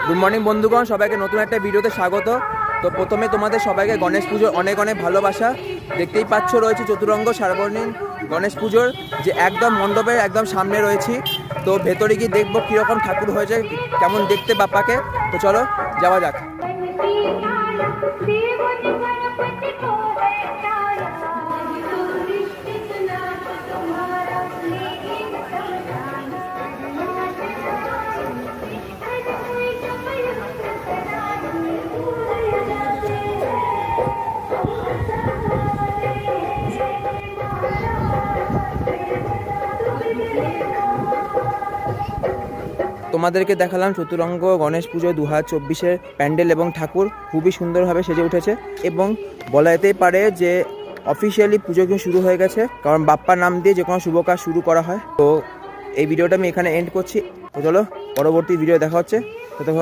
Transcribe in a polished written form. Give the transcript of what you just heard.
Good morning বন্ধুগণ, সবাইকে নতুন একটা ভিডিওতে স্বাগত। তো প্রথমে তোমাদের সবাইকে গণেশ পুজোর অনেক অনেক ভালোবাসা। দেখতেই পাচ্ছ রয়েছে চতুরঙ্গ সার্বজনীন গণেশ পুজোর যে একদম মণ্ডপের একদম সামনে রয়েছি। তো ভেতরে গিয়ে দেখবো কীরকম ঠাকুর হয়েছে, কেমন দেখতে বাপ্পাকে। তো চলো যাওয়া যাক। তোমাদেরকে দেখালাম চতুরঙ্গ গণেশ পুজো 2024-এর প্যান্ডেল এবং ঠাকুর খুবই সুন্দরভাবে সেজে উঠেছে এবং বলা যেতেই পারে যে অফিসিয়ালি পুজো কিন্তু শুরু হয়ে গেছে, কারণ বাপ্পার নাম দিয়ে যে কোনো শুভ কাজ শুরু করা হয়। তো এই ভিডিওটা আমি এখানে এন্ড করছি। তো চলো পরবর্তী ভিডিও দেখা হচ্ছে। ততক্ষণ